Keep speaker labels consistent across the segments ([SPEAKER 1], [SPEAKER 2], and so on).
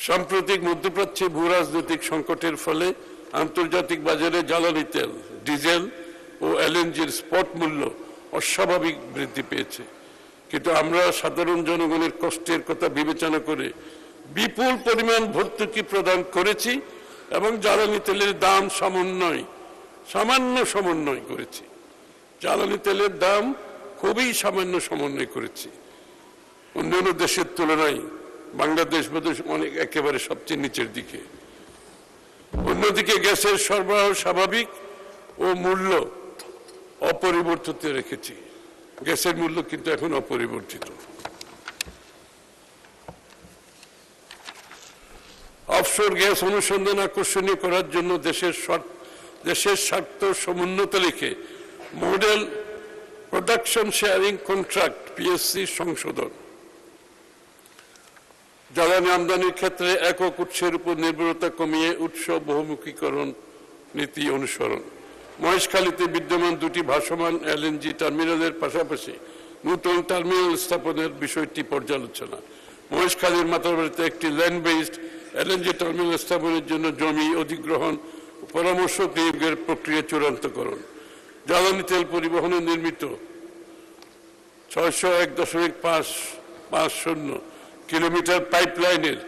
[SPEAKER 1] সাম্প্রতিক মধ্যপ্রাচ্যে ভূ রাজনৈতিক সংকটের ফলে আন্তর্জাতিক বাজারে জ্বালানি তেল, ডিজেল ও এলএনজির স্পট মূল্য অস্বাভাবিক বৃদ্ধি পেয়েছে। কিন্তু আমরা সাধারণ জনগণের কষ্টের কথা বিবেচনা করে বিপুল পরিমাণ ভর্তুকি প্রদান করেছি এবং জ্বালানি তেলের দাম সামান্য সমন্বয় করেছি। জ্বালানি তেলের দাম খুবই সামান্য সমন্বয় করেছি। অন্যান্য দেশের তুলনায় বাংলাদেশ বোধহয় অনেক একেবারে সবচেয়ে নিচের দিকে। অন্যদিকে গ্যাসের সরবরাহ স্বাভাবিক ও মূল্য অপরিবর্তিত রেখেছি। গ্যাসের মূল্য কিন্তু এখন অপরিবর্তিত। অফশোর গ্যাস অনুসন্ধান আকর্ষণীয় করার জন্য দেশের স্বার্থ সমুন্নত রেখে model production sharing contract PSC সংশোধন, জ্বালানি আমদানির ক্ষেত্রে একক উৎসের উপর নির্ভরতা কমিয়ে উৎস বহুমুখীকরণ নীতি অনুসরণ, মহেশখালীতে বিদ্যমান দুটি ভাসমান এলএনজি টার্মিনালের পাশাপাশি নতুন টার্মিনাল স্থাপনের বিষয়টি পর্যালোচনা, মহেশখালীর মাতারবাড়িতে একটি ল্যান্ড বেসড এলএনজি টার্মিনাল স্থাপনের জন্য জমি অধিগ্রহণ পরামর্শ নিয়োগের প্রক্রিয়া চূড়ান্তকরণ, জ্বালানি তেল পরিবহনে নির্মিত 601.550 কিলোমিটার পাইপলাইনের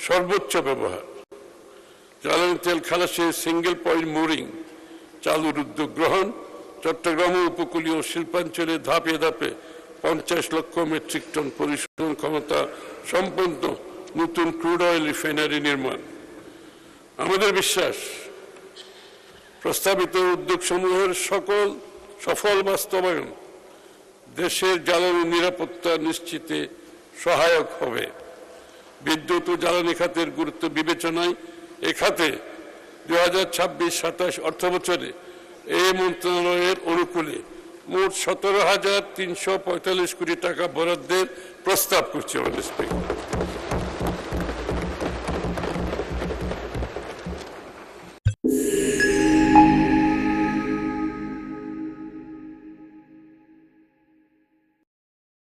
[SPEAKER 1] সর্বোচ্চ ব্যবহার, জ্বালানি তেল খালাসে সিঙ্গেল পয়েন্ট মোরিং চালুর উদ্যোগ গ্রহণ, চট্টগ্রাম উপকূলীয় শিল্পাঞ্চলে ধাপে ধাপে 50 লক্ষ মেট্রিক টন পরিশোধন ক্ষমতা সম্পন্ন নতুন ক্রুড অয়েল রিফাইনারি নির্মাণ। আমাদের বিশ্বাস প্রস্তাবিত উদ্যোগসমূহের সফল বাস্তবায়ন দেশের জ্বালানি নিরাপত্তা নিশ্চিতে সহায়ক হবে। বিদ্যুৎ ও জ্বালানি খাতের গুরুত্ব বিবেচনায় এ খাতে 2026-27 অর্থবছরে এই মন্ত্রণালয়ের অনুকূলে মোট 17,345 কোটি টাকা বরাদ্দের প্রস্তাব করছে।